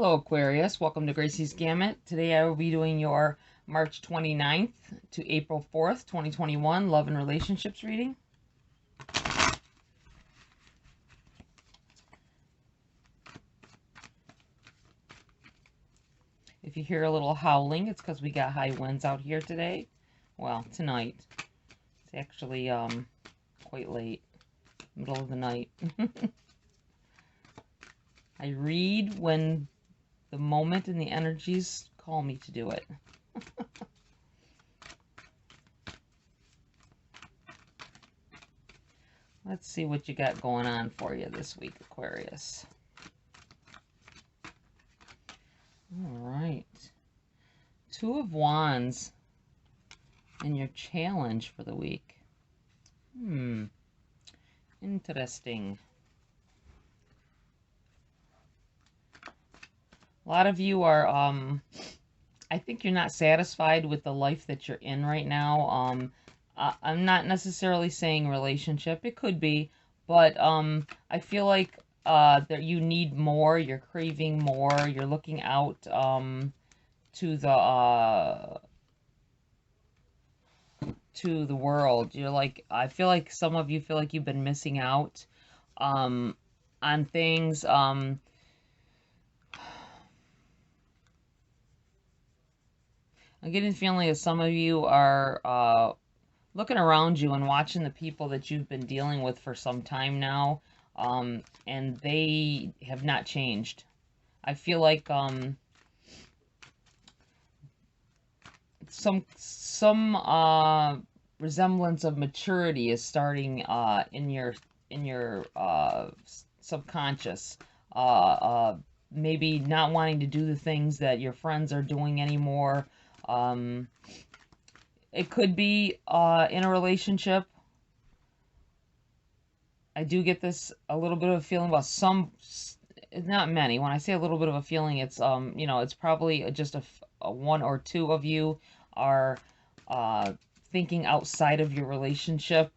Hello Aquarius, welcome to Gracie's Gamut. Today I will be doing your March 29th to April 4th, 2021 love and relationships reading. If you hear a little howling, it's because we got high winds out here today. Well, tonight. It's actually quite late, middle of the night. I read when the moment and the energies call me to do it. Let's see what you got going on for you this week, Aquarius. All right. Two of Wands and your challenge for the week. Interesting. A lot of you are, I think you're not satisfied with the life that you're in right now. I'm not necessarily saying relationship. It could be, but I feel like that you need more. You're craving more. You're looking out to the world. You're like, I feel like some of you feel like you've been missing out on things. I'm getting the feeling that some of you are looking around you and watching the people that you've been dealing with for some time now, and they have not changed. I feel like some resemblance of maturity is starting in your subconscious. Maybe not wanting to do the things that your friends are doing anymore. It could be in a relationship. I do get this a little bit of a feeling about some, not many. When I say a little bit of a feeling, it's you know, it's probably just a one or two of you are thinking outside of your relationship.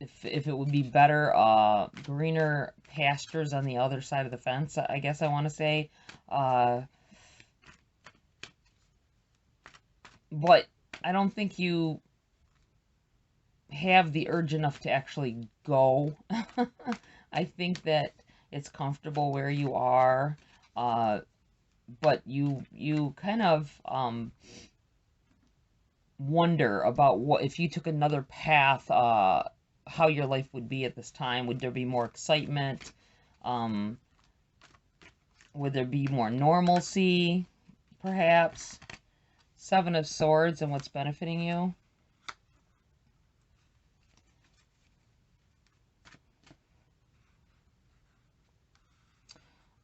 If it would be better, greener pastures on the other side of the fence, I guess I want to say. But I don't think you have the urge enough to actually go. I think that it's comfortable where you are, but you kind of wonder about what if you took another path, how your life would be at this time. Would there be more excitement? Would there be more normalcy, perhaps? Seven of Swords and what's benefiting you.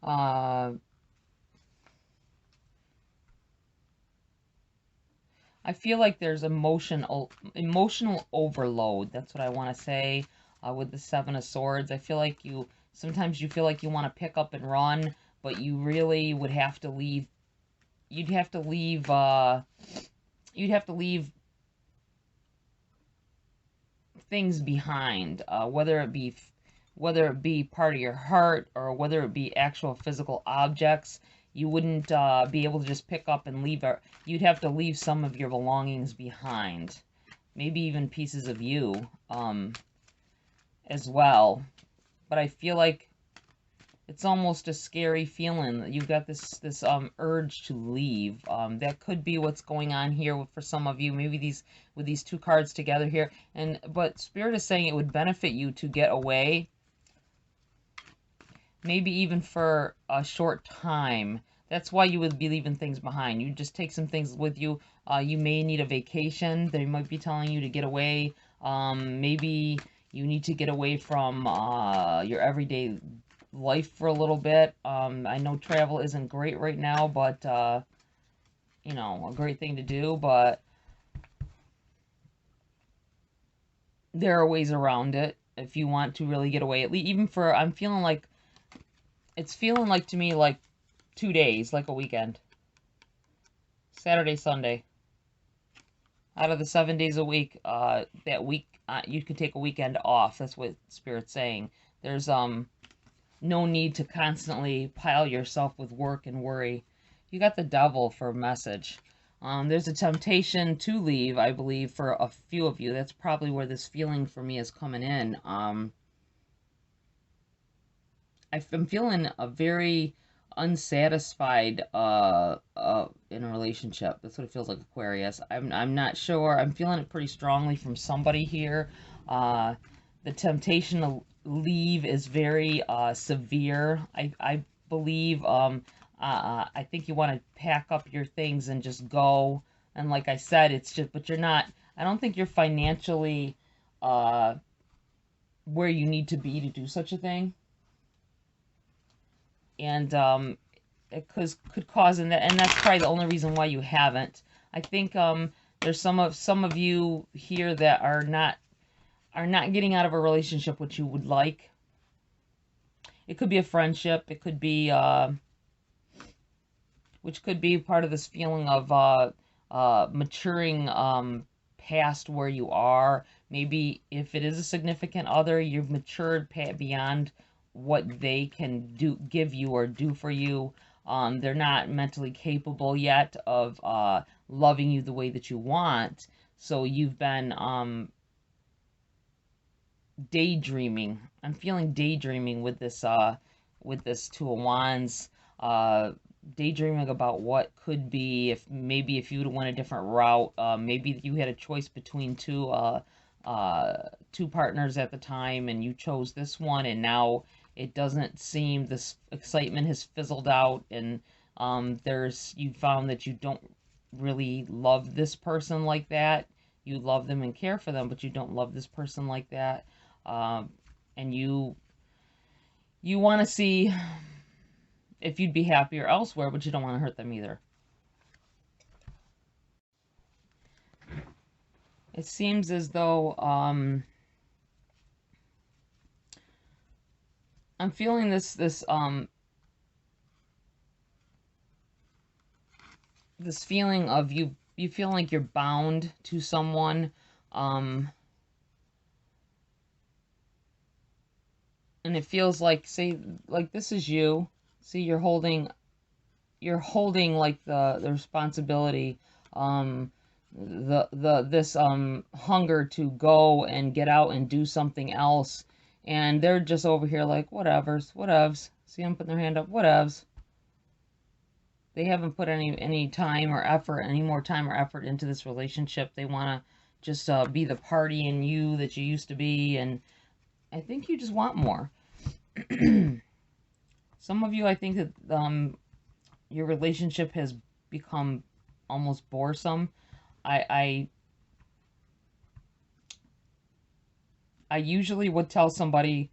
I feel like there's emotional overload. That's what I want to say with the Seven of Swords. I feel like sometimes you feel like you want to pick up and run, but you really would have to leave. You'd have to leave things behind, whether it be part of your heart or whether it be actual physical objects. You wouldn't be able to just pick up and leave. You'd have to leave some of your belongings behind, maybe even pieces of you as well. But I feel like it's almost a scary feeling that you've got this urge to leave. That could be what's going on here for some of you. Maybe with these two cards together here, but Spirit is saying it would benefit you to get away. Maybe even for a short time. That's why you would be leaving things behind. You just take some things with you. You may need a vacation. They might be telling you to get away. Maybe you need to get away from your everyday life for a little bit. I know travel isn't great right now, but you know, a great thing to do, but there are ways around it if you want to really get away. At least even for, it's feeling like to me like 2 days, like a weekend. Saturday, Sunday. Out of the 7 days a week, that week you could take a weekend off. That's what Spirit's saying. There's no need to constantly pile yourself with work and worry. You got the devil for a message. There's a temptation to leave, I believe, for a few of you. That's probably where this feeling for me is coming in. I'm feeling a very unsatisfied in a relationship. That's what it feels like, Aquarius. I'm not sure. I'm feeling it pretty strongly from somebody here. The temptation to leave is very severe. I believe. I think you want to pack up your things and just go. And like I said, it's just, but you're not. I don't think you're financially where you need to be to do such a thing. And it could cause, and that's probably the only reason why you haven't. I think there's some of you here that are not getting out of a relationship what you would like. It could be a friendship. It could be which could be part of this feeling of maturing past where you are. Maybe if it is a significant other, you've matured beyond what they can give you or do for you. They're not mentally capable yet of loving you the way that you want. So you've been daydreaming. I'm feeling daydreaming with this Two of Wands. Daydreaming about what could be, if you would have went a different route. Maybe you had a choice between two partners at the time, and you chose this one, and now it doesn't seem, this excitement has fizzled out, and you found that you don't really love this person like that. You love them and care for them, but you don't love this person like that. And you want to see if you'd be happier elsewhere, but you don't want to hurt them either. It seems as though I'm feeling this feeling of you feel like you're bound to someone, and it feels like, say, like this is you. See, you're holding like the responsibility, this hunger to go and get out and do something else, and they're just over here like whatevs. See them putting their hand up, whatevs. They haven't put any time or effort, any more time or effort into this relationship. They want to just be the party in you that you used to be, and I think you just want more. Some of you, I think that your relationship has become almost boresome. I usually would tell somebody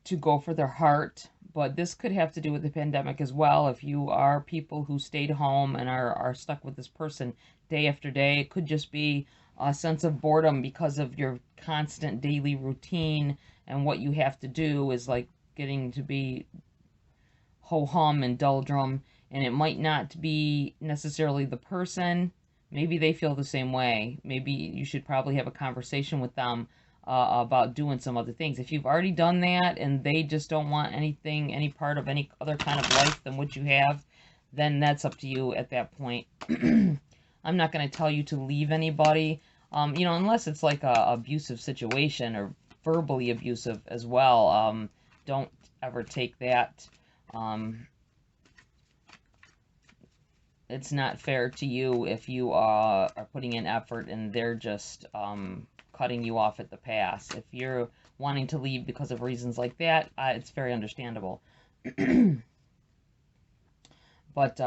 to go for their heart, but this could have to do with the pandemic as well. If you are people who stayed home and are stuck with this person day after day, it could just be a sense of boredom because of your constant daily routine, and what you have to do is like getting to be ho-hum and doldrum, and it might not be necessarily the person. Maybe they feel the same way. Maybe you should probably have a conversation with them about doing some other things. If you've already done that and they just don't want anything, any part of any other kind of life than what you have, then that's up to you at that point. I'm not going to tell you to leave anybody, you know, unless it's like a abusive situation or verbally abusive as well. Don't ever take that. It's not fair to you if you are putting in effort and they're just cutting you off at the pass. If you're wanting to leave because of reasons like that, it's very understandable. But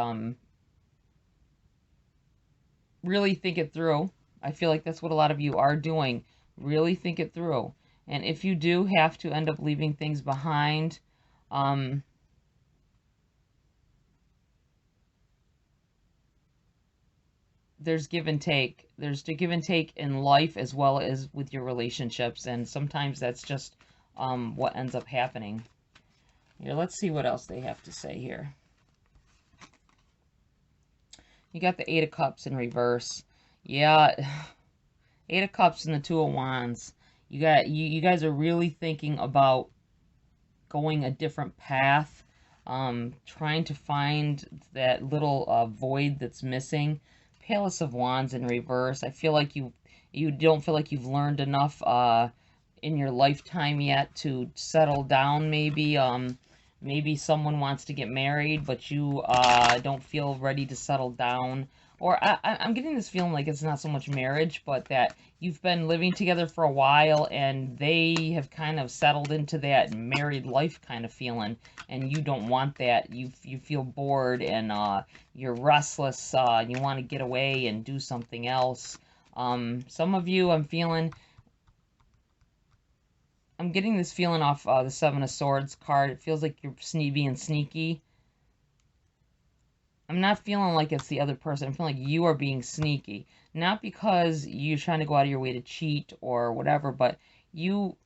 really think it through. I feel like that's what a lot of you are doing. Really think it through. And if you do have to end up leaving things behind, there's give and take. There's the give and take in life as well as with your relationships, and sometimes that's just what ends up happening. Here, let's see what else they have to say here. You got the Eight of Cups in reverse. Yeah, Eight of Cups and the Two of Wands. You guys are really thinking about going a different path, trying to find that little void that's missing. Palace of Wands in reverse. I feel like you don't feel like you've learned enough in your lifetime yet to settle down, maybe. Maybe someone wants to get married, but you don't feel ready to settle down. Or I'm getting this feeling like it's not so much marriage, but that you've been living together for a while and they have kind of settled into that married life kind of feeling, and you don't want that. You feel bored and you're restless. You want to get away and do something else. Some of you, I'm getting this feeling off the Seven of Swords card. It feels like you're being sneaky. I'm not feeling like it's the other person. I'm feeling like you are being sneaky. Not because you're trying to go out of your way to cheat or whatever, but you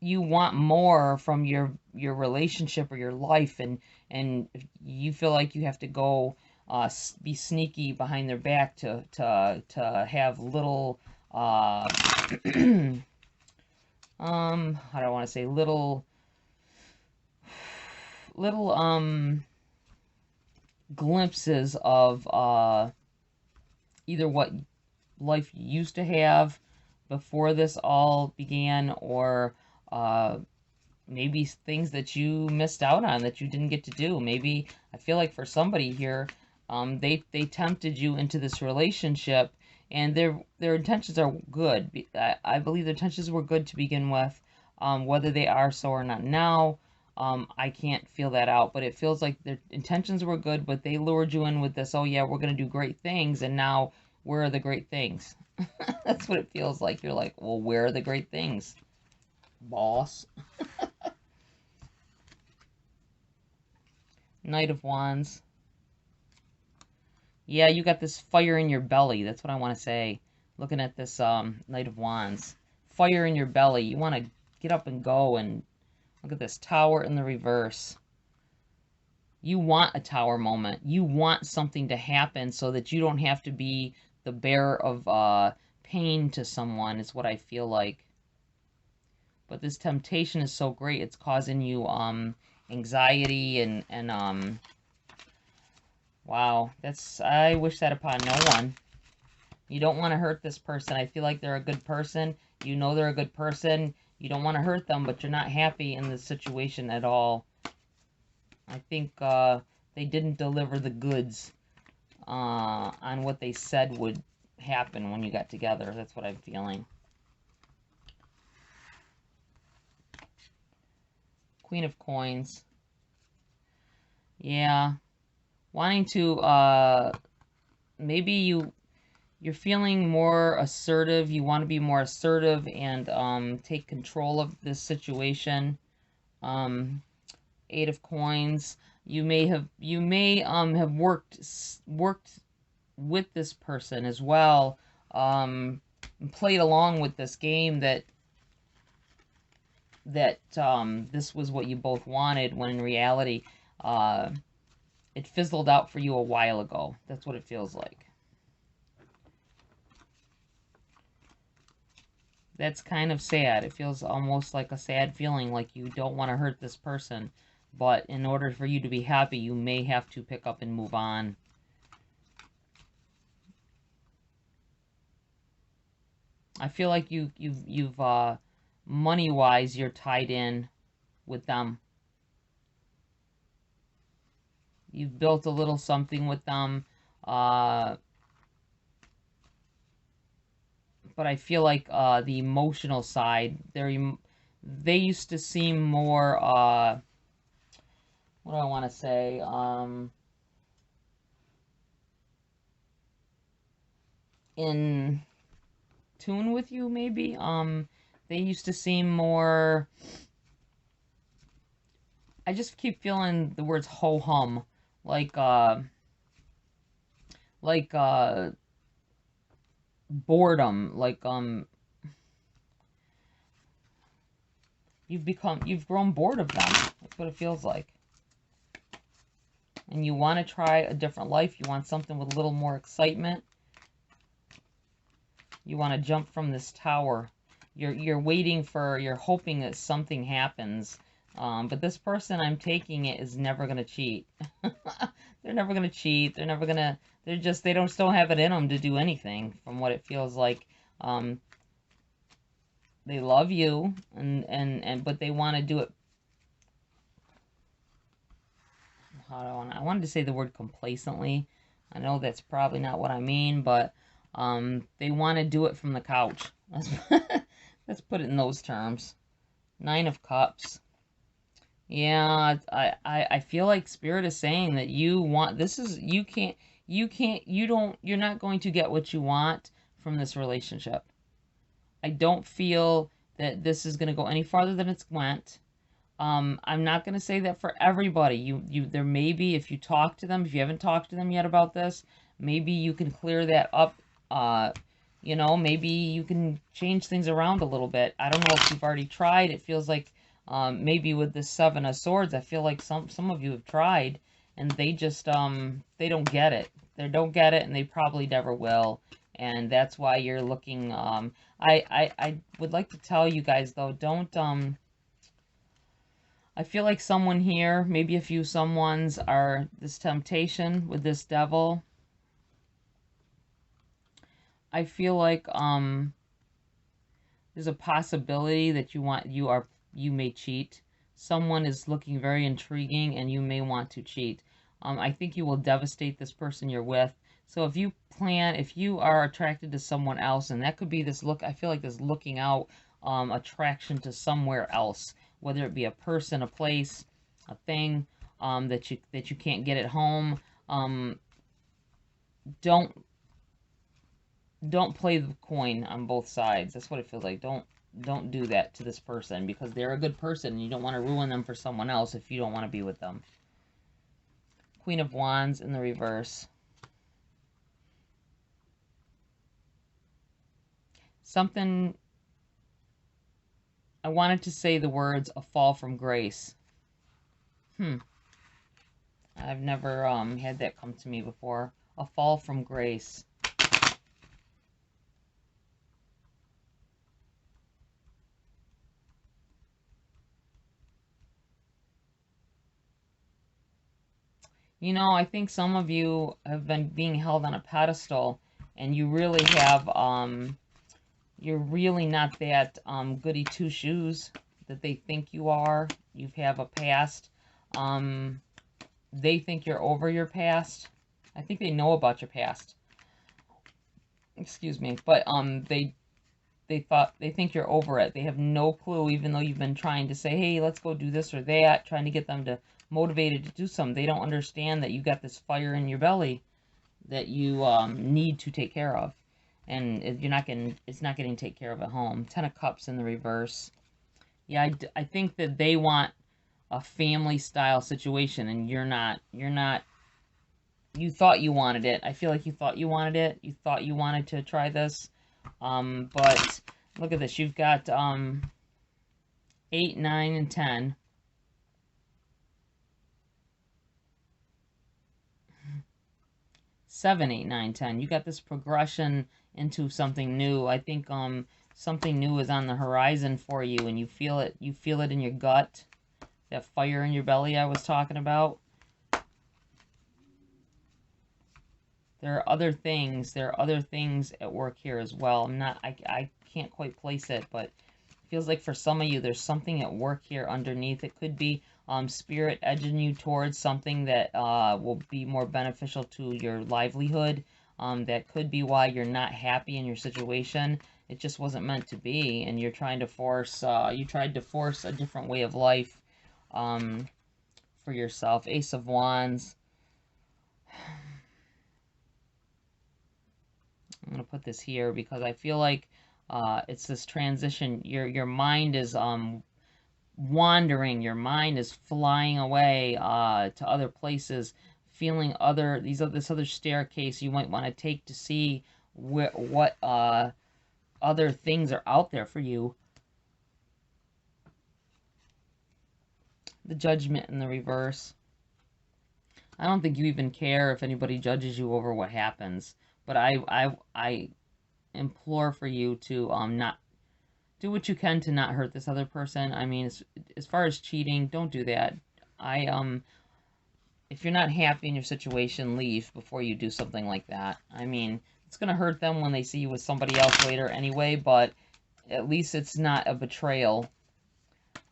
want more from your relationship or your life, and you feel like you have to go be sneaky behind their back to have little how do I want to say, little glimpses of either what life used to have before this all began, or maybe things that you missed out on that you didn't get to do. Maybe, I feel like for somebody here, they tempted you into this relationship, and their intentions are good. I believe their intentions were good to begin with. Whether they are so or not now, I can't feel that out, but it feels like their intentions were good, but they lured you in with this, oh yeah, we're going to do great things, and now, where are the great things? That's what it feels like. You're like, well, where are the great things, boss? Knight of Wands. Yeah, you got this fire in your belly. That's what I want to say. Looking at this Knight of Wands. Fire in your belly. You want to get up and go, and look at this Tower in the reverse. You want a tower moment. You want something to happen so that you don't have to be the bearer of pain to someone, is what I feel like. But this temptation is so great, it's causing you anxiety and wow, I wish that upon no one. You don't want to hurt this person. I feel like they're a good person. You know they're a good person. You don't want to hurt them, but you're not happy in this situation at all. I think they didn't deliver the goods on what they said would happen when you got together. That's what I'm feeling. Queen of Coins. Yeah. Wanting to, maybe you're feeling more assertive. You want to be more assertive and take control of this situation. Eight of Coins. You may have worked with this person as well, and played along with this game that this was what you both wanted, when in reality it fizzled out for you a while ago. That's what it feels like. That's kind of sad. It feels almost like a sad feeling, like you don't want to hurt this person, but in order for you to be happy, you may have to pick up and move on. I feel like you've money-wise, you're tied in with them. You've built a little something with them, but I feel like the emotional side, they used to seem more, what do I want to say, in tune with you, maybe. They used to seem more, I just keep feeling the words ho-hum, like boredom, like you've grown bored of them. That's what it feels like. And you want to try a different life. You want something with a little more excitement. You want to jump from this tower. You're waiting for, you're hoping that something happens, But this person, I'm taking it, is never going to cheat. They're never going to cheat. They're never going to, they don't still have it in them to do anything from what it feels like. They love you, but they want to do it. I wanted to say the word complacently. I know that's probably not what I mean, but they want to do it from the couch. Let's put it in those terms. 9 of Cups. Yeah, I feel like Spirit is saying that you want, you're not going to get what you want from this relationship. I don't feel that this is going to go any farther than it's went. I'm not going to say that for everybody. There may be, if you talk to them, if you haven't talked to them yet about this, maybe you can clear that up. You know, maybe you can change things around a little bit. I don't know if you've already tried. It feels like, maybe with the 7 of Swords, I feel like some of you have tried, and they just, they don't get it. They don't get it, and they probably never will. And that's why you're looking, I would like to tell you guys, though, don't, I feel like someone here, maybe a few someones, are this temptation with this devil. I feel like there's a possibility that you may cheat. Someone is looking very intriguing and you may want to cheat. I think you will devastate this person you're with. So if you are attracted to someone else, and that could be this look, I feel like this looking out attraction to somewhere else, whether it be a person, a place, a thing, that you can't get at home. Don't play the coin on both sides. That's what it feels like. Don't do that to this person, because they're a good person and you don't want to ruin them for someone else if you don't want to be with them. Queen of Wands in the reverse. Something, I wanted to say the words, a fall from grace. I've never had that come to me before. A fall from grace. You know, I think some of you have been being held on a pedestal, and you really have, you're really not that goody two-shoes that they think you are. You have a past. They think you're over your past. I think they know about your past. Excuse me. But they think you're over it. They have no clue, even though you've been trying to say, hey, let's go do this or that, trying to get them to motivated to do something. They don't understand that you got this fire in your belly that you need to take care of, and it's not getting taken care of at home. 10 of Cups in the reverse. Yeah, I think that they want a family style situation, and you're not. You thought you wanted it. I feel like you thought you wanted it. You thought you wanted to try this. But look at this. You've got 8, 9, and 10. 7, 8, 9, 10. You got this progression into something new. I think something new is on the horizon for you, and you feel it. You feel it in your gut. That fire in your belly I was talking about. There are other things. There are other things at work here as well. I can't quite place it, but it feels like for some of you there's something at work here underneath. It could be Spirit edging you towards something that will be more beneficial to your livelihood. That could be why you're not happy in your situation. It just wasn't meant to be, and you're trying to force, you tried to force a different way of life for yourself. Ace of Wands. I'm going to put this here because I feel like it's this transition. Your mind is wandering. Your mind is flying away to other places, feeling this other staircase you might want to take to see what other things are out there for you. The Judgment in the reverse. I don't think you even care if anybody judges you over what happens, but I implore for you to do what you can to not hurt this other person. I mean, as far as cheating, don't do that. If you're not happy in your situation, leave before you do something like that. I mean, it's going to hurt them when they see you with somebody else later anyway, but at least it's not a betrayal.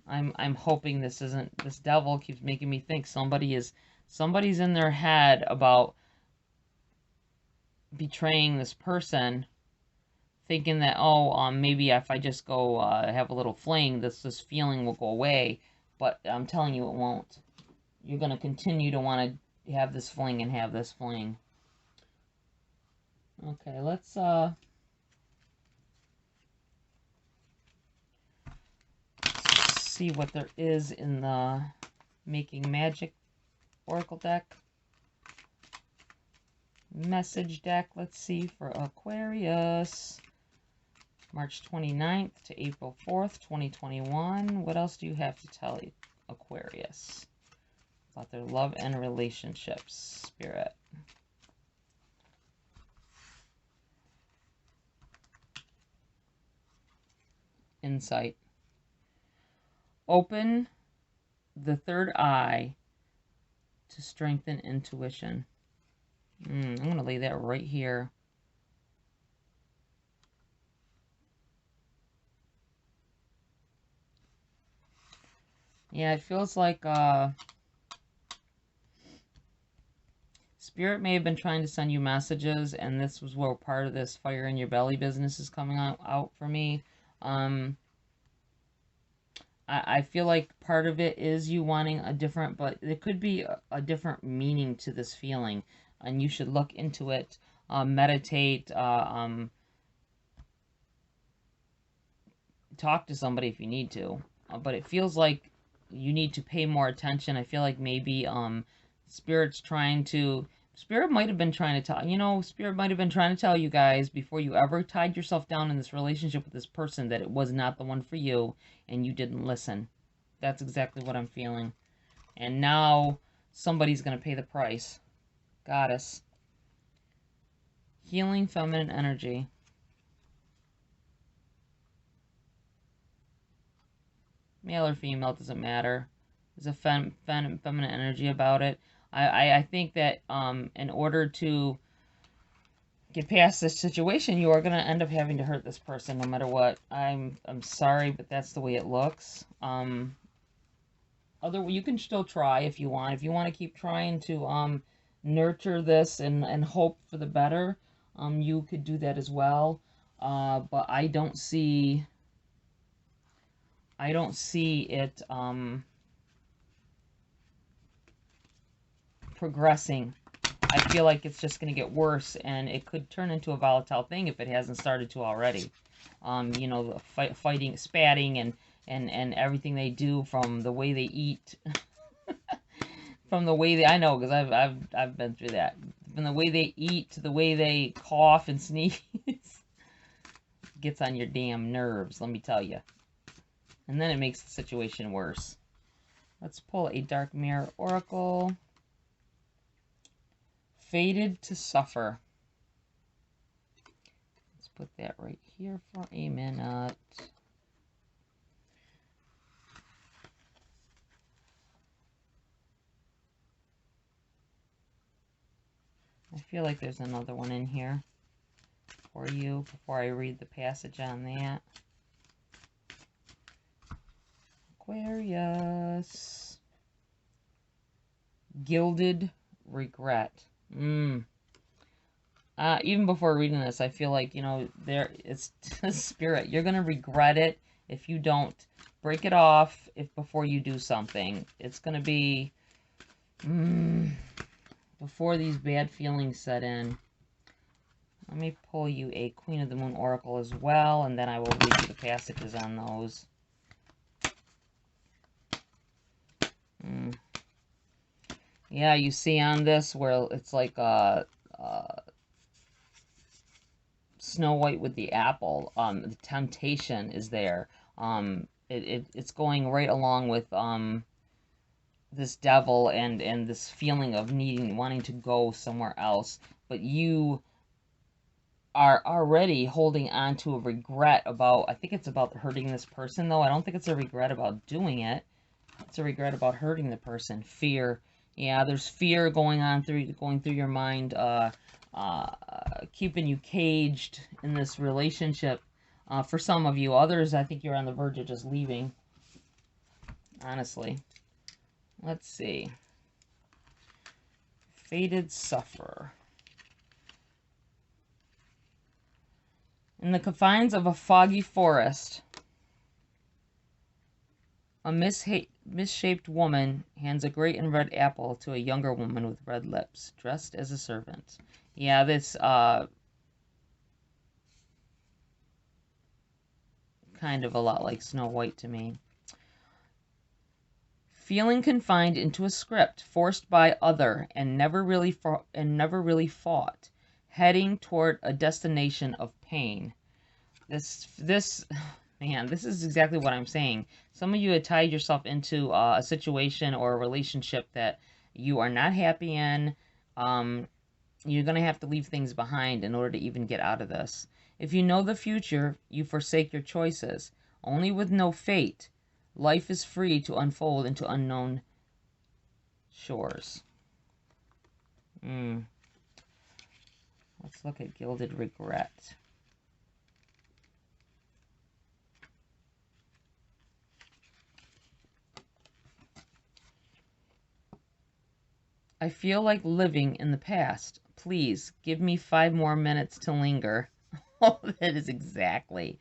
I'm hoping this isn't, this devil keeps making me think somebody's in their head about betraying this person, thinking that, oh, maybe if I just go have a little fling, this feeling will go away. But I'm telling you, it won't. You're going to continue to want to have this fling and have this fling. Okay, let's see what there is in the Making Magic Oracle deck. Message deck, let's see, for Aquarius. March 29th to April 4th, 2021. What else do you have to tell Aquarius about their love and relationships, Spirit? Insight. Open the third eye to strengthen intuition. I'm going to lay that right here. Yeah, it feels like Spirit may have been trying to send you messages, and this was where part of this fire in your belly business is coming out for me. I feel like part of it is you wanting a different, but it could be a different meaning to this feeling, and you should look into it, meditate, talk to somebody if you need to, but it feels like you need to pay more attention. I feel like maybe Spirit might have been trying to tell, Spirit might have been trying to tell you guys before you ever tied yourself down in this relationship with this person that it was not the one for you, and you didn't listen. That's exactly what I'm feeling. And now somebody's going to pay the price. Goddess. Healing feminine energy. Male or female, doesn't matter. There's a feminine energy about it. I think that in order to get past this situation, you are going to end up having to hurt this person no matter what. I'm sorry, but that's the way it looks. You can still try if you want. If you want to keep trying to nurture this and hope for the better, you could do that as well. But I don't see it progressing. I feel like it's just going to get worse, and it could turn into a volatile thing if it hasn't started to already. The fighting, spatting, and everything they do, from the way they eat, from the way I know, because I've been through that. From the way they eat to the way they cough and sneeze, gets on your damn nerves, let me tell you. And then it makes the situation worse. Let's pull a Dark Mirror Oracle. Fated to suffer. Let's put that right here for a minute. I feel like there's another one in here for you before I read the passage on that. Aquarius. Gilded regret. Even before reading this, I feel like, it's Spirit. You're going to regret it if you don't break it off before you do something. It's going to be before these bad feelings set in. Let me pull you a Queen of the Moon Oracle as well, and then I will read you the passages on those. Yeah, you see on this where it's like Snow White with the apple. The temptation is there. It's going right along with this devil and this feeling of wanting to go somewhere else. But you are already holding on to a regret about, I think it's about hurting this person, though. I don't think it's a regret about doing it. It's a regret about hurting the person. Fear. Yeah, there's fear going through your mind, keeping you caged in this relationship. For some of you. Others, I think you're on the verge of just leaving. Honestly. Let's see. Fated Sufferer. In the confines of a foggy forest, a misshaped woman hands a great and red apple to a younger woman with red lips, dressed as a servant. Yeah, this, kind of a lot like Snow White to me. Feeling confined into a script, forced by other, and never really fought, heading toward a destination of pain. Man, this is exactly what I'm saying. Some of you had tied yourself into a situation or a relationship that you are not happy in. You're going to have to leave things behind in order to even get out of this. If you know the future, you forsake your choices. Only with no fate, life is free to unfold into unknown shores. Let's look at Gilded Regret. I feel like living in the past. Please, give me 5 more minutes to linger. Oh, that is exactly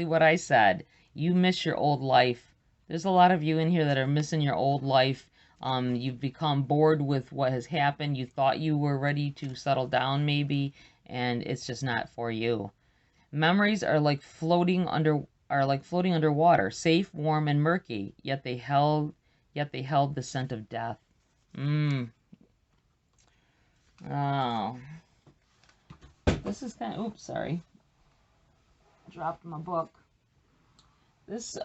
what I said. You miss your old life. There's a lot of you in here that are missing your old life. You've become bored with what has happened. You thought you were ready to settle down maybe, and it's just not for you. Memories are like floating underwater, safe, warm, and murky, yet they held the scent of death. Oh. This is kind of, oops, sorry. Dropped my book. This,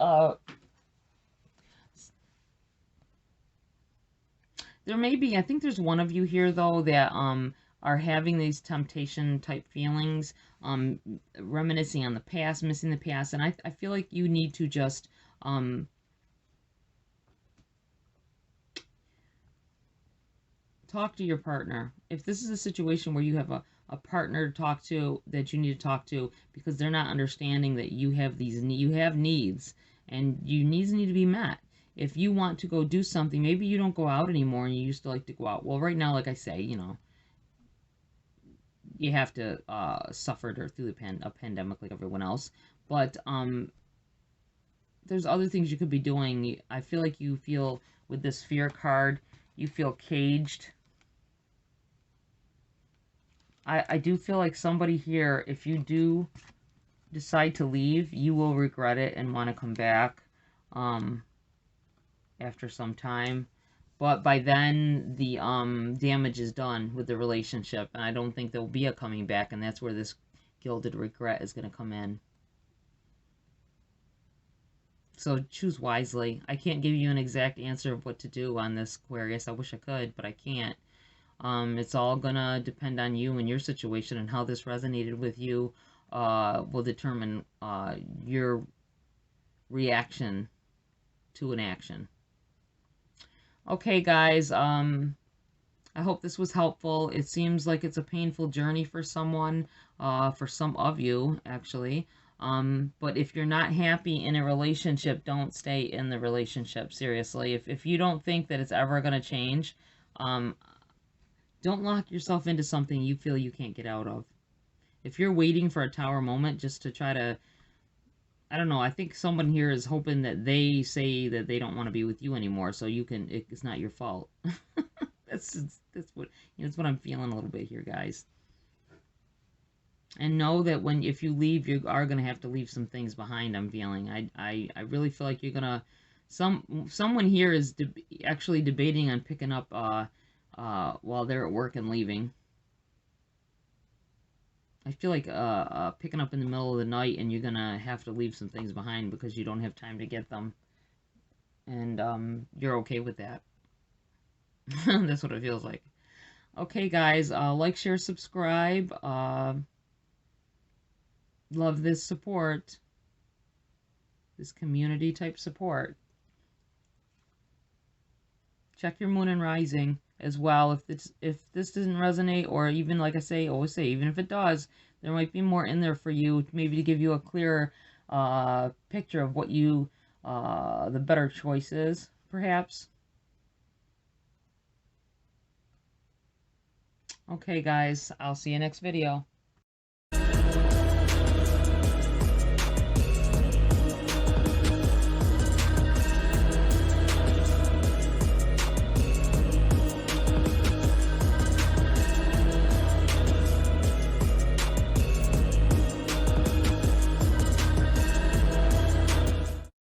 there may be, I think there's one of you here, though, that, are having these temptation type feelings, reminiscing on the past, missing the past, and I feel like you need to just, talk to your partner. If this is a situation where you have a partner to talk to, that you need to talk to, because they're not understanding that you have needs, and your needs need to be met. If you want to go do something, maybe you don't go out anymore and you used to like to go out. Well, right now, like I say, you know, you have to suffer through a pandemic like everyone else. But there's other things you could be doing. I feel like you feel, with this fear card, you feel caged. I do feel like somebody here, if you do decide to leave, you will regret it and want to come back after some time. But by then, the damage is done with the relationship, and I don't think there'll be a coming back, and that's where this Gilded Regret is going to come in. So choose wisely. I can't give you an exact answer of what to do on this, Aquarius. I wish I could, but I can't. It's all gonna depend on you and your situation, and how this resonated with you will determine your reaction to an action. Okay, guys, I hope this was helpful. It seems like it's a painful journey for someone, for some of you, actually. But if you're not happy in a relationship, don't stay in the relationship, seriously. If you don't think that it's ever going to change, don't lock yourself into something you feel you can't get out of. If you're waiting for a tower moment just to try to, I don't know, I think someone here is hoping that they say that they don't want to be with you anymore, so you can, it's not your fault. That's what, that's what I'm feeling a little bit here, guys. And know that if you leave, you are going to have to leave some things behind, I'm feeling. I really feel like you're going to, someone here is actually debating on picking up while they're at work and leaving. I feel like picking up in the middle of the night, and you're going to have to leave some things behind because you don't have time to get them. And you're okay with that. That's what it feels like. Okay, guys, like, share, subscribe. love this support, this community type support. Check your moon and rising as well. If this doesn't resonate, or even, like I say, always say, even if it does, there might be more in there for you, maybe to give you a clearer picture of what you the better choice is, perhaps. Okay, guys, I'll see you next video.